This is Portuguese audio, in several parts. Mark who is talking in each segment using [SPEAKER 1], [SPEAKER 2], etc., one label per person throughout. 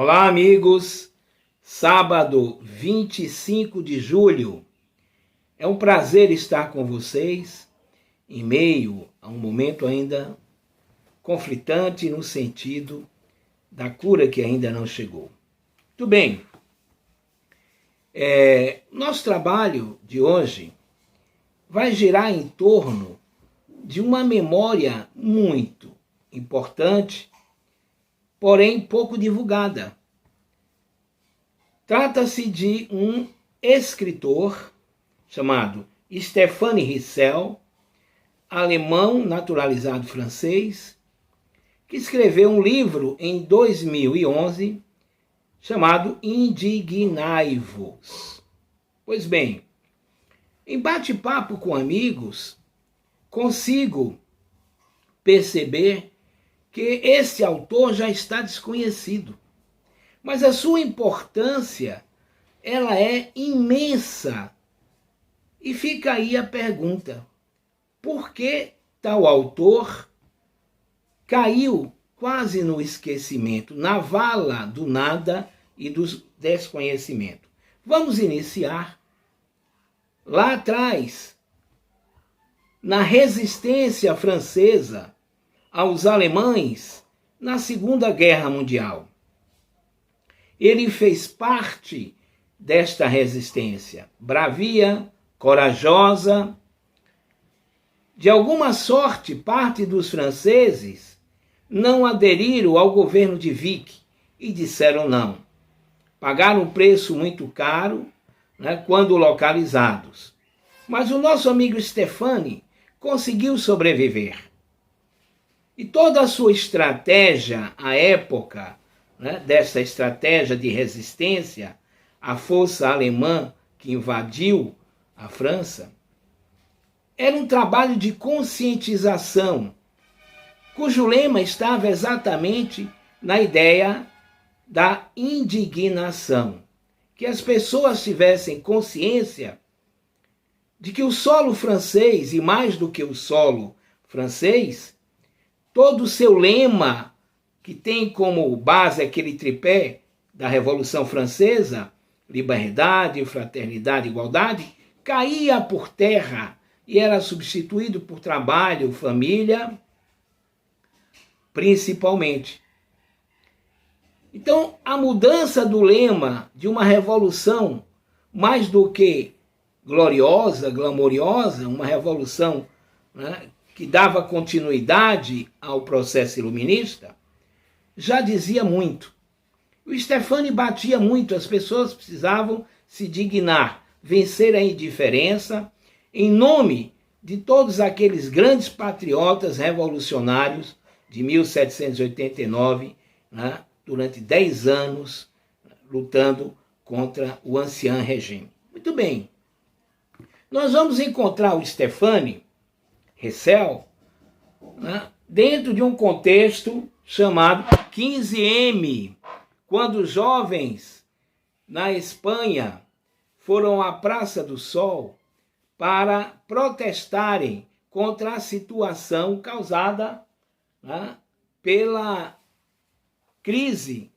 [SPEAKER 1] Olá, amigos! Sábado 25 de julho. É um prazer estar com vocês em meio a um momento ainda conflitante no sentido da cura que ainda não chegou. Muito bem. Nosso trabalho de hoje vai girar em torno de uma memória muito importante, porém pouco divulgada. Trata-se de um escritor chamado Stéphane Roussel, alemão naturalizado francês, que escreveu um livro em 2011 chamado Indignai-vos. Pois bem, em bate-papo com amigos, consigo perceber que esse autor já está desconhecido. Mas a sua importância, ela é imensa. E fica aí a pergunta: por que tal autor caiu quase no esquecimento, na vala do nada e do desconhecimento? Vamos iniciar lá atrás, na resistência francesa aos alemães na Segunda Guerra Mundial. Ele fez parte desta resistência, bravia, corajosa. De alguma sorte, parte dos franceses não aderiram ao governo de Vichy e disseram não. Pagaram um preço muito caro, quando localizados. Mas o nosso amigo Stéphane conseguiu sobreviver. E toda a sua estratégia à época, dessa estratégia de resistência à força alemã que invadiu a França, era um trabalho de conscientização, cujo lema estava exatamente na ideia da indignação, que as pessoas tivessem consciência de que o solo francês, e mais do que o solo francês, todo o seu lema, que tem como base aquele tripé da Revolução Francesa, liberdade, fraternidade, igualdade, caía por terra e era substituído por trabalho, família, principalmente. Então, a mudança do lema de uma revolução mais do que gloriosa, glamoriosa, uma revolução que dava continuidade ao processo iluminista, já dizia muito. O Stéphane batia muito, as pessoas precisavam se dignar, vencer a indiferença, em nome de todos aqueles grandes patriotas revolucionários de 1789, durante 10 anos, lutando contra o ancien regime. Muito bem, nós vamos encontrar o Stéphane Roussel dentro de um contexto chamado 15M, quando os jovens na Espanha foram à Praça do Sol para protestarem contra a situação causada pela crise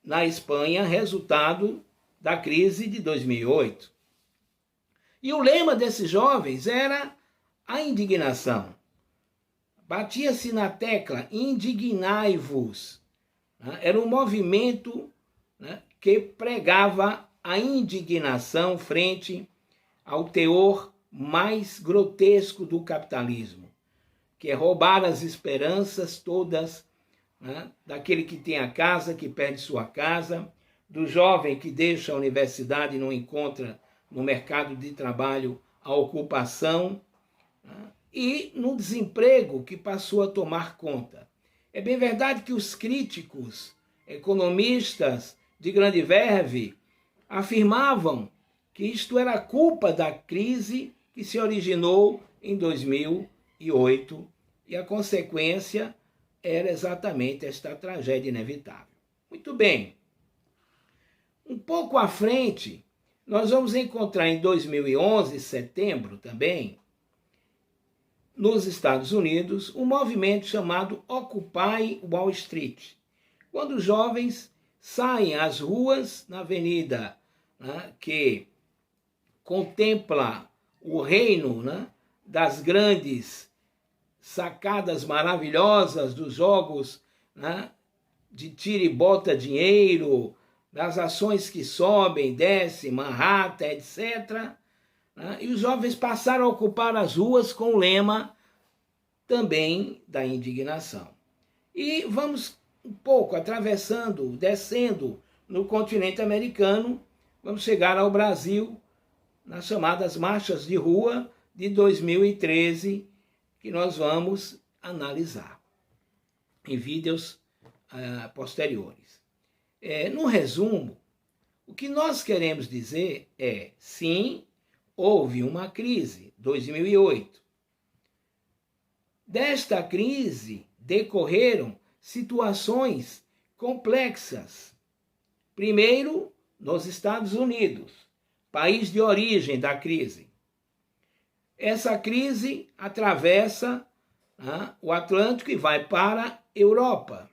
[SPEAKER 1] na Espanha, resultado da crise de 2008. E o lema desses jovens era a indignação. Batia-se na tecla, indignai-vos. Era um movimento que pregava a indignação frente ao teor mais grotesco do capitalismo, que é roubar as esperanças todas daquele que tem a casa, que perde sua casa, do jovem que deixa a universidade e não encontra no mercado de trabalho a ocupação, e no desemprego que passou a tomar conta. É bem verdade que os críticos, economistas de grande verve, afirmavam que isto era culpa da crise que se originou em 2008 e a consequência era exatamente esta tragédia inevitável. Muito bem. Um pouco à frente, nós vamos encontrar em 2011, setembro também, nos Estados Unidos, um movimento chamado Occupy Wall Street, quando os jovens saem às ruas, na avenida, né, que contempla o reino, né, das grandes sacadas maravilhosas dos jogos, né, de tira e bota dinheiro, das ações que sobem, descem, Manhattan, etc. Né, e os jovens passaram a ocupar as ruas com o lema também da indignação. E vamos um pouco atravessando, descendo no continente americano, vamos chegar ao Brasil, nas chamadas marchas de rua de 2013, que nós vamos analisar em vídeos posteriores. No resumo, o que nós queremos dizer é, sim, houve uma crise, 2008. Desta crise decorreram situações complexas. Primeiro, nos Estados Unidos, país de origem da crise. Essa crise atravessa o Atlântico e vai para a Europa.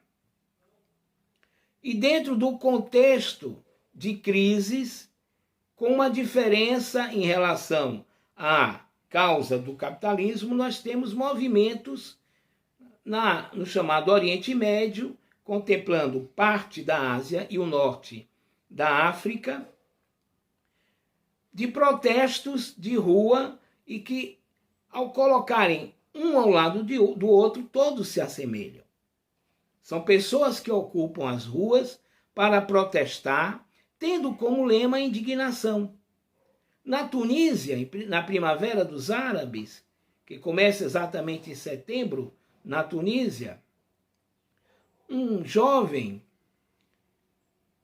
[SPEAKER 1] E dentro do contexto de crises, com uma diferença em relação à causa do capitalismo, nós temos movimentos no chamado Oriente Médio, contemplando parte da Ásia e o norte da África, de protestos de rua e que, ao colocarem um ao lado do outro, todos se assemelham. São pessoas que ocupam as ruas para protestar, tendo como lema a indignação. Na Tunísia, na Primavera dos Árabes, que começa exatamente em setembro, na Tunísia, um jovem,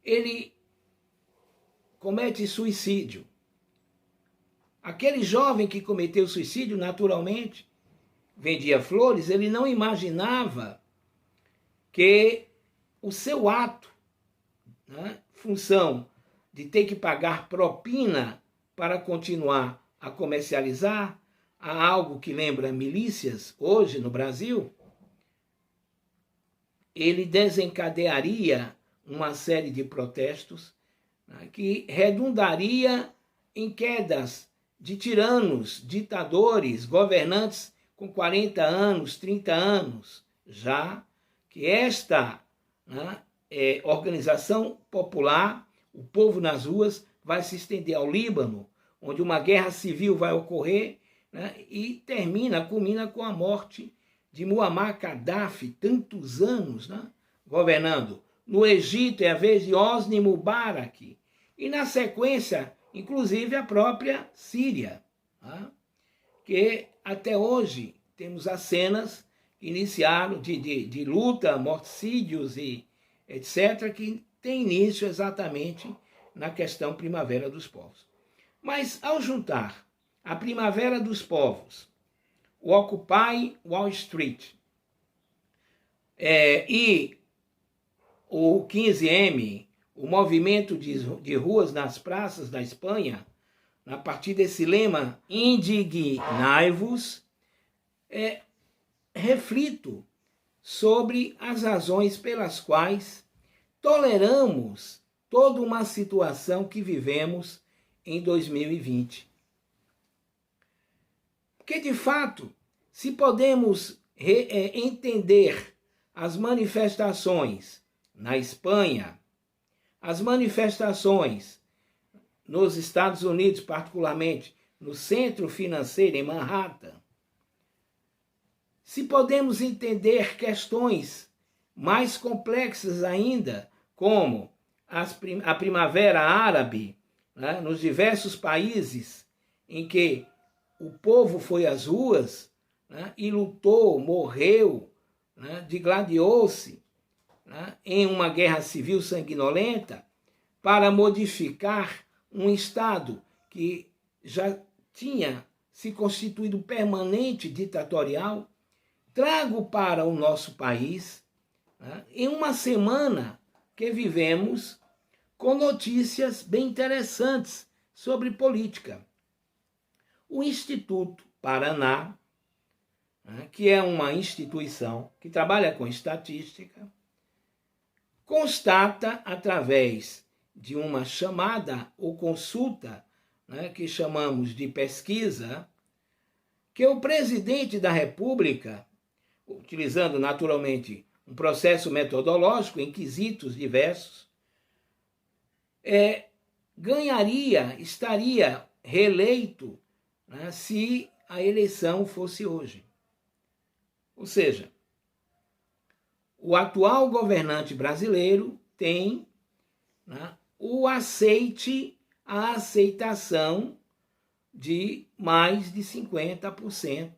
[SPEAKER 1] ele comete suicídio. Aquele jovem que cometeu suicídio, naturalmente, vendia flores, ele não imaginava que o seu ato, função de ter que pagar propina para continuar a comercializar, há algo que lembra milícias hoje no Brasil, ele desencadearia uma série de protestos que redundaria em quedas de tiranos, ditadores, governantes com 40 anos, 30 anos, já que esta organização popular, o povo nas ruas, vai se estender ao Líbano, onde uma guerra civil vai ocorrer, e culmina com a morte de Muammar Gaddafi, tantos anos governando. No Egito é a vez de Hosni Mubarak, e na sequência, inclusive, a própria Síria, que até hoje temos as cenas que iniciaram de luta, morticídios e etc., que tem início exatamente na questão Primavera dos Povos. Mas ao juntar a Primavera dos Povos, o Occupy Wall Street e o 15M, o movimento de ruas nas praças da Espanha, a partir desse lema indignai-vos, reflito sobre as razões pelas quais toleramos toda uma situação que vivemos em 2020. Porque, de fato, se podemos entender as manifestações na Espanha, as manifestações nos Estados Unidos, particularmente no centro financeiro em Manhattan, se podemos entender questões mais complexas ainda, como a Primavera Árabe, nos diversos países em que o povo foi às ruas e lutou, morreu, digladiou-se em uma guerra civil sanguinolenta para modificar um Estado que já tinha se constituído permanente ditatorial. Trago para o nosso país em uma semana que vivemos com notícias bem interessantes sobre política. O Instituto Paraná, que é uma instituição que trabalha com estatística, constata através de uma chamada ou consulta, né, que chamamos de pesquisa, que o presidente da República, utilizando naturalmente um processo metodológico em quesitos diversos, estaria reeleito, né, se a eleição fosse hoje. Ou seja, o atual governante brasileiro tem, né, a aceitação de mais de 50%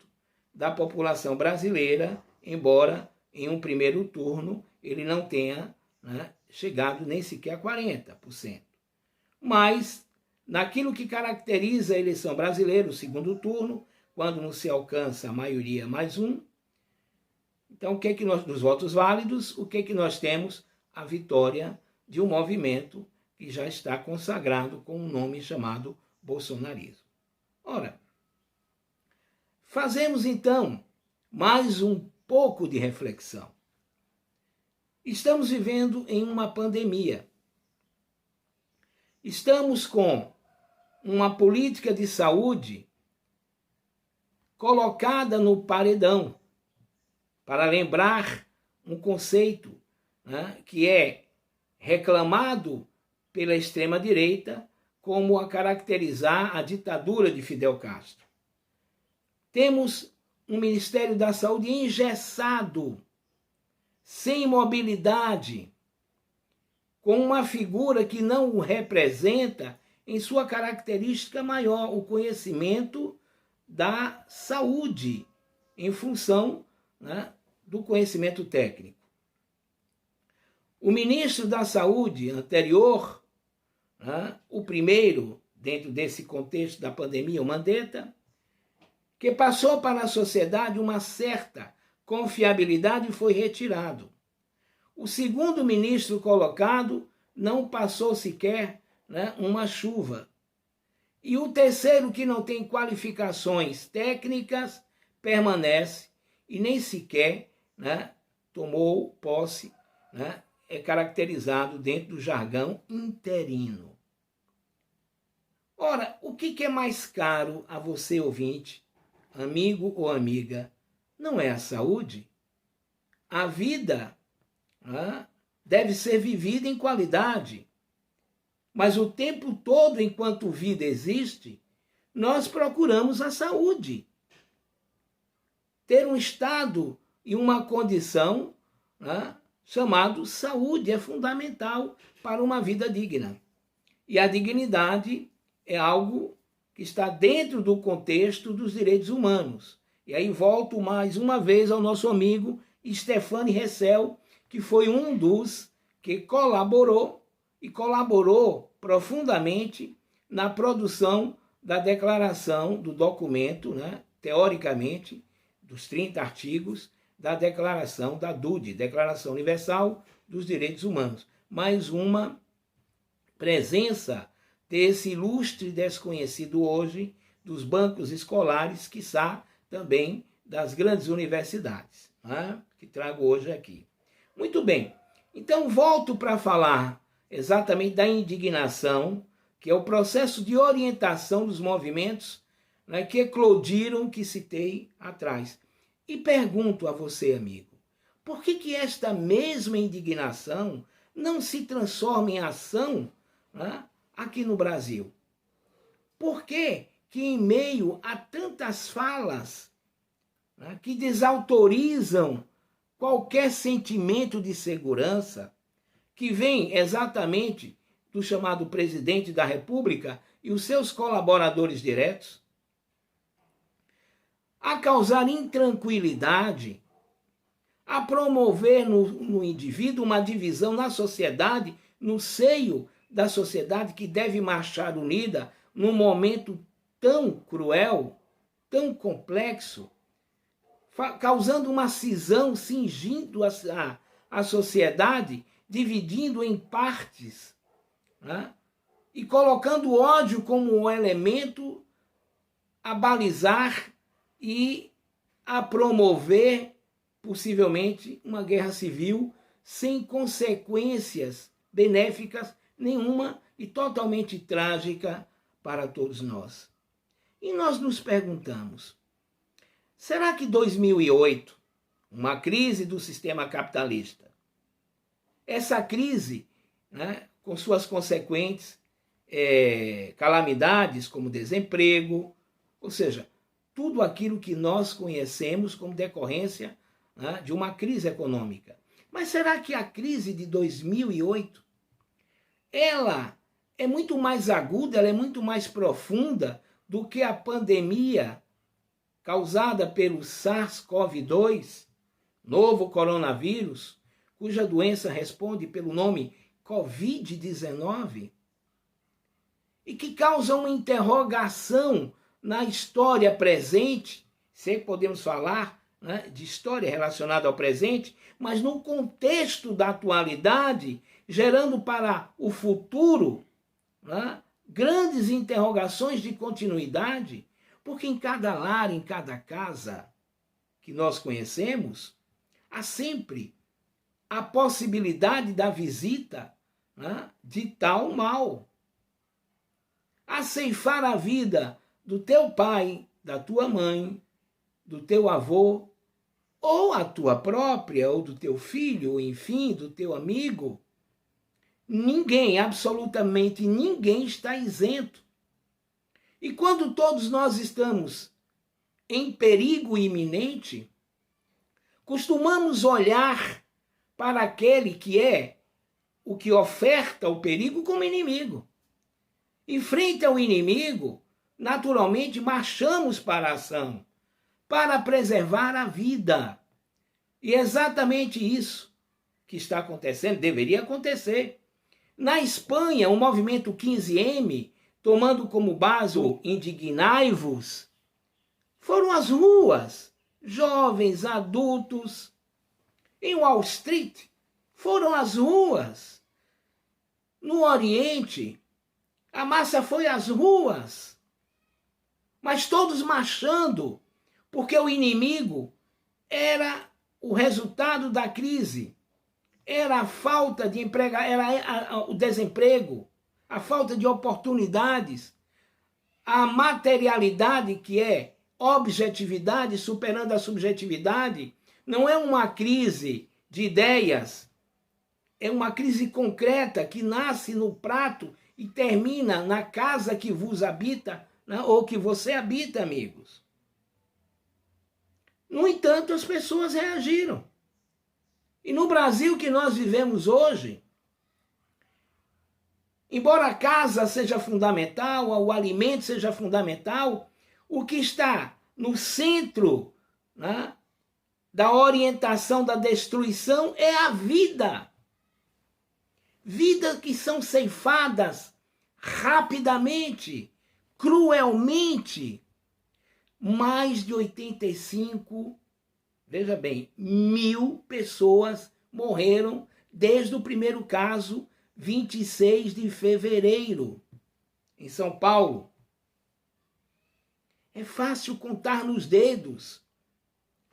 [SPEAKER 1] da população brasileira, embora em um primeiro turno ele não tenha, né, chegado nem sequer a 40%. Mas, naquilo que caracteriza a eleição brasileira, o segundo turno, quando não se alcança a maioria mais um, então, o que é que nós, dos votos válidos, o que é que nós temos? A vitória de um movimento que já está consagrado com um nome chamado bolsonarismo. Ora, fazemos então mais um pouco de reflexão. Estamos vivendo em uma pandemia. Estamos com uma política de saúde colocada no paredão, para lembrar um conceito, né, que é reclamado pela extrema-direita como a caracterizar a ditadura de Fidel Castro. Temos um Ministério da Saúde engessado, sem mobilidade, com uma figura que não o representa em sua característica maior, o conhecimento da saúde, em função, né, do conhecimento técnico. O ministro da Saúde anterior, né, o primeiro, dentro desse contexto da pandemia, o Mandetta, que passou para a sociedade uma certa confiabilidade, foi retirado. O segundo ministro colocado não passou sequer, né, uma chuva. E o terceiro, que não tem qualificações técnicas, permanece e nem sequer, né, tomou posse, né, é caracterizado dentro do jargão interino. Ora, o que é mais caro a você, ouvinte, amigo ou amiga? Não é a saúde? A vida, né, deve ser vivida em qualidade. Mas o tempo todo, enquanto vida existe, nós procuramos a saúde. Ter um estado e uma condição, né, chamado saúde é fundamental para uma vida digna. E a dignidade é algo que está dentro do contexto dos direitos humanos. E aí volto mais uma vez ao nosso amigo Stéphane Hessel, que foi um dos que colaborou profundamente na produção da declaração, do documento, né, teoricamente, dos 30 artigos da declaração da DUD, Declaração Universal dos Direitos Humanos. Mais uma presença desse ilustre desconhecido hoje dos bancos escolares, quiçá também das grandes universidades, né, que trago hoje aqui. Muito bem, então volto para falar exatamente da indignação, que é o processo de orientação dos movimentos, né, que eclodiram, que citei atrás. E pergunto a você, amigo, por que esta mesma indignação não se transforma em ação, né, aqui no Brasil? Por que em meio a tantas falas, né, que desautorizam qualquer sentimento de segurança, que vem exatamente do chamado presidente da República e os seus colaboradores diretos, a causar intranquilidade, a promover no indivíduo uma divisão na sociedade, no seio da sociedade que deve marchar unida num momento tão cruel, tão complexo, causando uma cisão, cingindo a sociedade, dividindo em partes, né, e colocando o ódio como um elemento a balizar e a promover, possivelmente, uma guerra civil, sem consequências benéficas nenhuma e totalmente trágica para todos nós. E nós nos perguntamos, será que 2008, uma crise do sistema capitalista, essa crise, né, com suas consequentes calamidades como desemprego, ou seja, tudo aquilo que nós conhecemos como decorrência, né, de uma crise econômica. Mas será que a crise de 2008, ela é muito mais aguda, ela é muito mais profunda do que a pandemia causada pelo SARS-CoV-2, novo coronavírus, cuja doença responde pelo nome Covid-19, e que causa uma interrogação na história presente, se podemos falar, né, de história relacionada ao presente, mas no contexto da atualidade, gerando para o futuro, né, grandes interrogações de continuidade, porque em cada lar, em cada casa que nós conhecemos, há sempre a possibilidade da visita, né, de tal mal. A ceifar a vida do teu pai, da tua mãe, do teu avô, ou a tua própria, ou do teu filho, ou enfim, do teu amigo. Ninguém, absolutamente ninguém está isento. E quando todos nós estamos em perigo iminente, costumamos olhar para aquele que é o que oferta o perigo como inimigo. E frente ao inimigo, naturalmente marchamos para a ação, para preservar a vida. E é exatamente isso que está acontecendo, deveria acontecer. Na Espanha, o movimento 15M, tomando como base o Indignai-vos, foram às ruas, jovens, adultos. Em Wall Street, foram às ruas. No Oriente, a massa foi às ruas, mas todos marchando, porque o inimigo era o resultado da crise, era a falta de emprego, era o desemprego, a falta de oportunidades, a materialidade, que é objetividade superando a subjetividade. Não é uma crise de ideias, é uma crise concreta que nasce no prato e termina na casa que vos habita, né, ou que você habita, amigos. No entanto, as pessoas reagiram. E no Brasil que nós vivemos hoje, embora a casa seja fundamental, o alimento seja fundamental, o que está no centro, né, da orientação da destruição é a vida. Vidas que são ceifadas rapidamente, cruelmente. Mais de 85, veja bem, 1.000 pessoas morreram desde o primeiro caso, 26 de fevereiro, em São Paulo. É fácil contar nos dedos.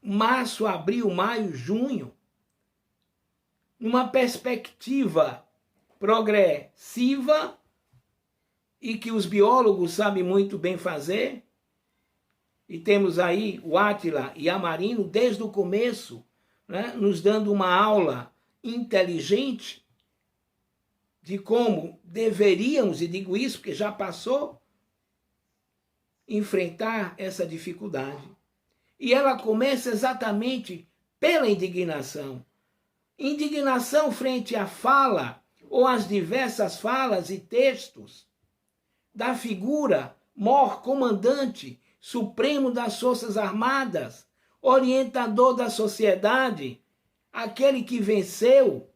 [SPEAKER 1] Março, abril, maio, junho. Numa perspectiva progressiva e que os biólogos sabem muito bem fazer. E temos aí o Átila e Amarino desde o começo, né, nos dando uma aula inteligente de como deveríamos, e digo isso porque já passou, enfrentar essa dificuldade. E ela começa exatamente pela indignação. Indignação frente à fala, ou às diversas falas e textos da figura mor comandante supremo das Forças Armadas, orientador da sociedade, aquele que venceu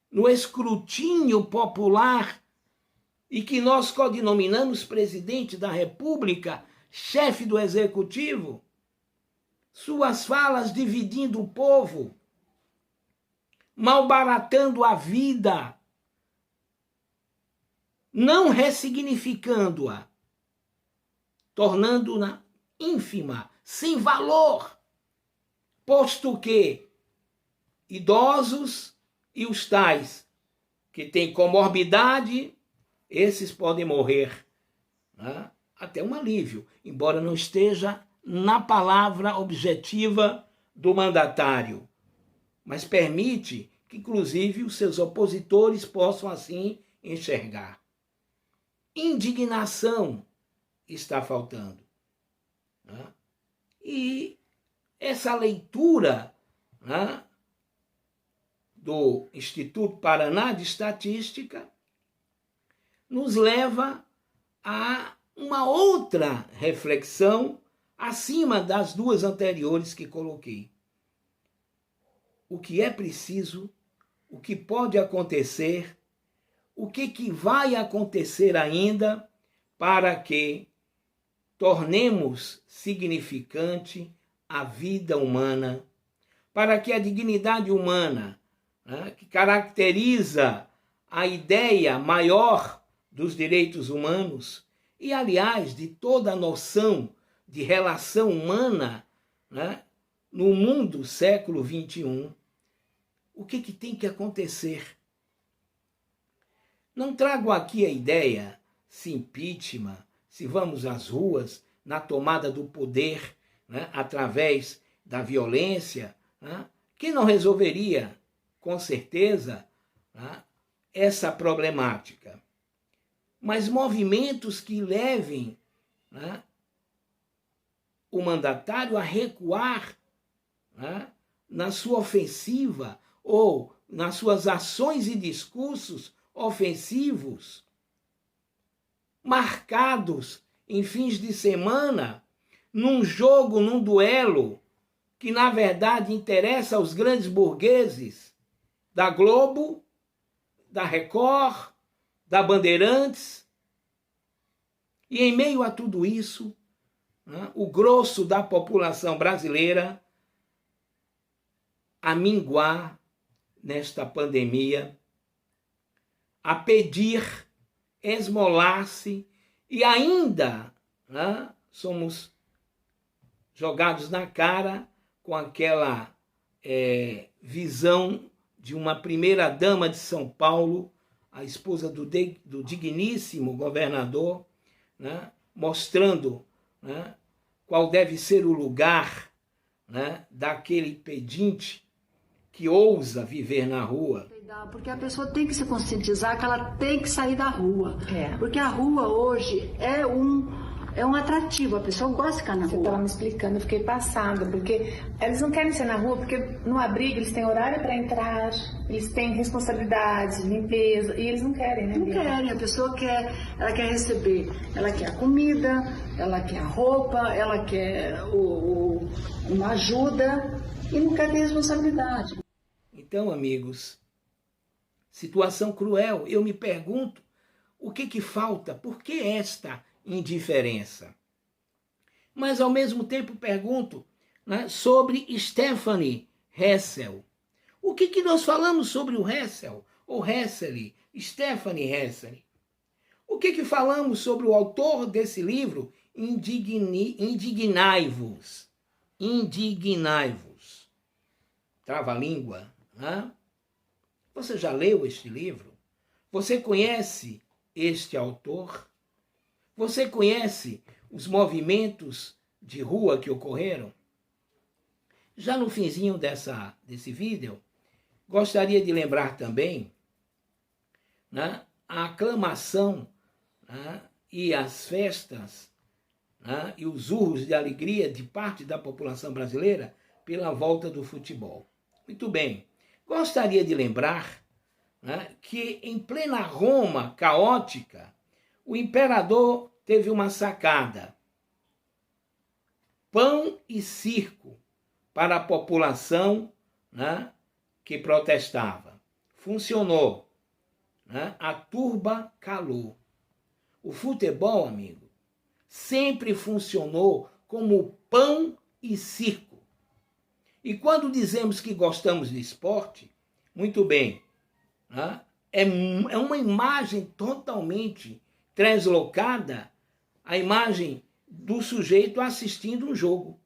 [SPEAKER 1] no escrutínio popular e que nós codinominamos presidente da República, chefe do executivo, suas falas dividindo o povo, malbaratando a vida, não ressignificando-a, tornando-a ínfima, sem valor, posto que idosos E os tais que têm comorbidade, esses podem morrer, né? Até um alívio, embora não esteja na palavra objetiva do mandatário, mas permite que, inclusive, os seus opositores possam assim enxergar. Indignação está faltando, né? E essa leitura, né, do Instituto Paraná de Estatística nos leva a uma outra reflexão acima das duas anteriores que coloquei. O que é preciso, o que pode acontecer, o que vai acontecer ainda para que tornemos significante a vida humana, para que a dignidade humana, né, que caracteriza a ideia maior dos direitos humanos e, aliás, de toda a noção de relação humana, né, no mundo século XXI, o que tem que acontecer? Não trago aqui a ideia se impeachment, se vamos às ruas, na tomada do poder, né, através da violência, né, que não resolveria, com certeza, né, essa problemática. Mas movimentos que levem, né, o mandatário a recuar, né, na sua ofensiva ou nas suas ações e discursos ofensivos, marcados em fins de semana, num jogo, num duelo, que na verdade interessa aos grandes burgueses da Globo, da Record, da Bandeirantes. E em meio a tudo isso, né, o grosso da população brasileira a minguar nesta pandemia, a pedir, esmolar-se, e ainda, né, somos jogados na cara com aquela visão de uma primeira-dama de São Paulo, a esposa do digníssimo governador, né, mostrando, né, qual deve ser o lugar, né, daquele pedinte que ousa viver na rua.
[SPEAKER 2] Porque a pessoa tem que se conscientizar que ela tem que sair da rua. Porque a rua hoje é um atrativo, a pessoa gosta de ficar na rua.
[SPEAKER 3] Você estava me explicando, eu fiquei passada, porque eles não querem ser na rua, porque no abrigo eles têm horário para entrar, eles têm responsabilidades, limpeza, e eles não querem, né?
[SPEAKER 2] Não querem, a pessoa ela quer receber, ela quer a comida, ela quer a roupa, ela quer uma ajuda e não quer ter responsabilidade.
[SPEAKER 1] Então, amigos, situação cruel. Eu me pergunto, o que falta? Por que esta indiferença? Mas, ao mesmo tempo, pergunto, né, sobre Stephanie Hessel. O que nós falamos sobre o Hessel? Ou Hessel, Stephanie Hessel? O que falamos sobre o autor desse livro? Indignai-vos. Indignai-vos. Trava-língua, né? Você já leu este livro? Você conhece este autor? Você conhece os movimentos de rua que ocorreram? Já no finzinho desse vídeo, gostaria de lembrar também, né, a aclamação, né, e as festas, né, e os urros de alegria de parte da população brasileira pela volta do futebol. Muito bem. Gostaria de lembrar, né, que em plena Roma caótica, o imperador teve uma sacada. Pão e circo para a população, né, que protestava. Funcionou, né? A turba calou. O futebol, amigo, sempre funcionou como pão e circo. E quando dizemos que gostamos de esporte, muito bem, né? É uma imagem totalmente translocada, a imagem do sujeito assistindo um jogo.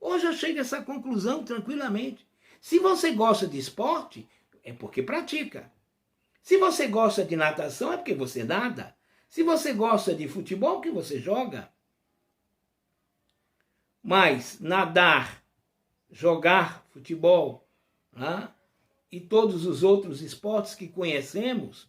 [SPEAKER 1] Hoje eu chego a essa conclusão tranquilamente. Se você gosta de esporte, é porque pratica. Se você gosta de natação, é porque você nada. Se você gosta de futebol, é porque você joga. Mas nadar, jogar futebol, né, e todos os outros esportes que conhecemos,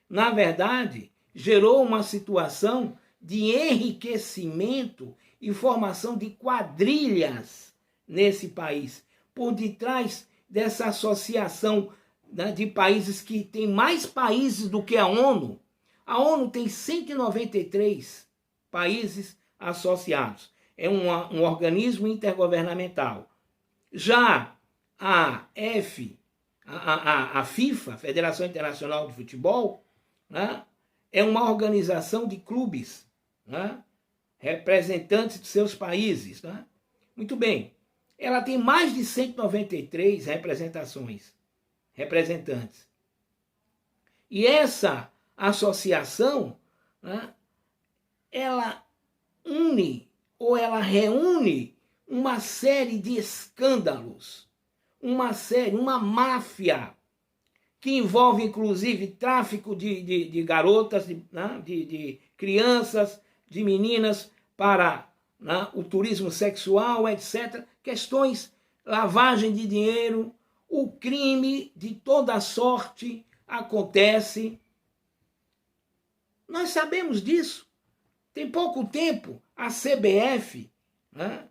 [SPEAKER 1] na verdade, gerou uma situação de enriquecimento e formação de quadrilhas nesse país, por detrás dessa associação, né, de países que tem mais países do que a ONU. A ONU tem 193 países associados. É um organismo intergovernamental. Já a FIFA, Federação Internacional de Futebol, né, é uma organização de clubes, né, representantes de seus países. Né? Muito bem. Ela tem mais de 193 representantes. E essa associação, né, ela une ou ela reúne uma série de escândalos, uma máfia que envolve inclusive tráfico de garotas, de crianças, de meninas para, né, o turismo sexual, etc. Questões, lavagem de dinheiro, o crime de toda sorte acontece. Nós sabemos disso. Tem pouco tempo, a CBF, né,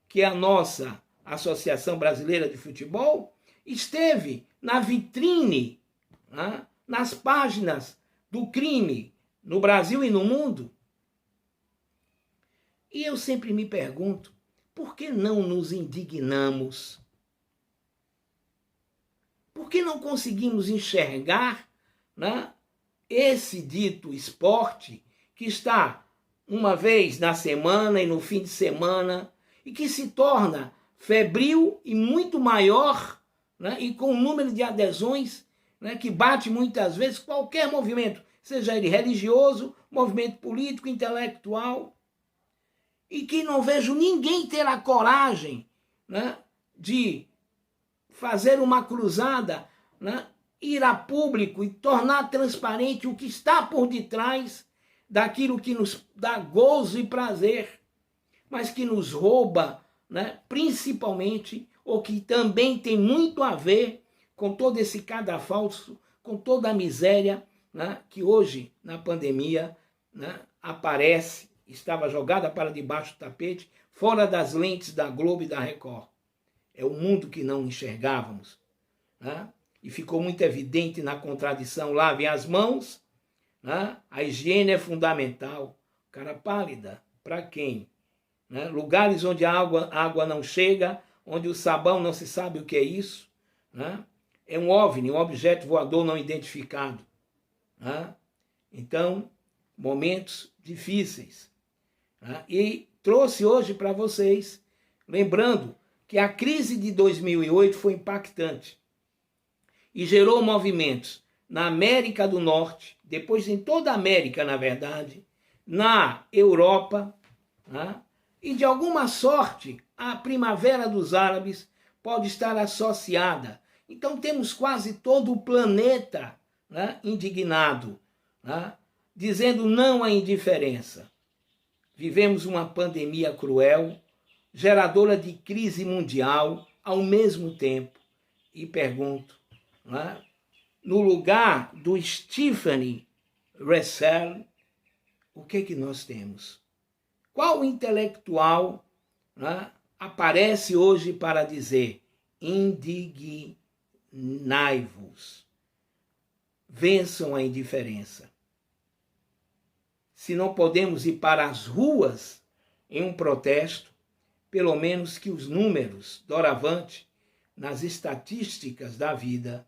[SPEAKER 1] que é a nossa Associação Brasileira de Futebol, esteve na vitrine, né, nas páginas do crime no Brasil e no mundo. E eu sempre me pergunto, por que não nos indignamos? Por que não conseguimos enxergar, né, esse dito esporte que está uma vez na semana e no fim de semana e que se torna febril e muito maior, né, e com um número de adesões, né, que bate muitas vezes qualquer movimento, seja ele religioso, movimento político, intelectual, e que não vejo ninguém ter a coragem, né, de fazer uma cruzada, né, ir a público e tornar transparente o que está por detrás daquilo que nos dá gozo e prazer, mas que nos rouba, né, principalmente, ou que também tem muito a ver com todo esse cadafalso, com toda a miséria, né, que hoje, na pandemia, né, aparece, estava jogada para debaixo do tapete, fora das lentes da Globo e da Record. É o mundo que não enxergávamos, né? E ficou muito evidente na contradição. Lavem as mãos, né? A higiene é fundamental. Cara pálida, para quem? Né? Lugares onde a água não chega, onde o sabão não se sabe o que é isso, né? É um OVNI, um objeto voador não identificado. Né? Então, momentos difíceis. Né? E trouxe hoje para vocês, lembrando que a crise de 2008 foi impactante e gerou movimentos na América do Norte, depois em toda a América, na verdade, na Europa, né? E de alguma sorte a Primavera dos Árabes pode estar associada. Então temos quase todo o planeta, né, indignado, né, dizendo não à indiferença. Vivemos uma pandemia cruel, geradora de crise mundial ao mesmo tempo. E pergunto, né, no lugar do Stephen Russell, o que nós temos? Qual intelectual, né, aparece hoje para dizer indignai-vos, vençam a indiferença? Se não podemos ir para as ruas em um protesto, pelo menos que os números, doravante, nas estatísticas da vida,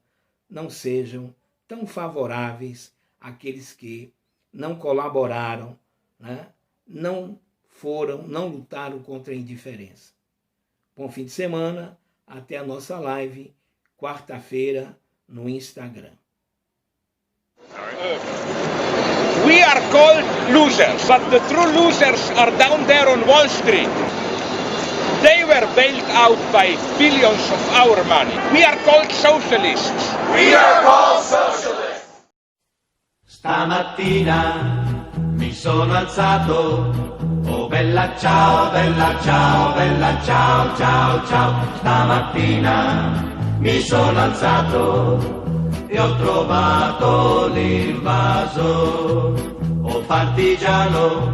[SPEAKER 1] não sejam tão favoráveis àqueles que não colaboraram, né? Não lutaram contra a indiferença. Bom fim de semana, até a nossa live, quarta-feira, no Instagram.
[SPEAKER 4] We are called losers, but the true losers are down there on Wall Street. They were bailed out by billions of our money. We are called socialists. We are called socialists.
[SPEAKER 5] Stamattina mi sono alzato, oh bella ciao, bella ciao, bella ciao, ciao, ciao. Stamattina mi sono alzato e ho trovato l'invaso, oh partigiano.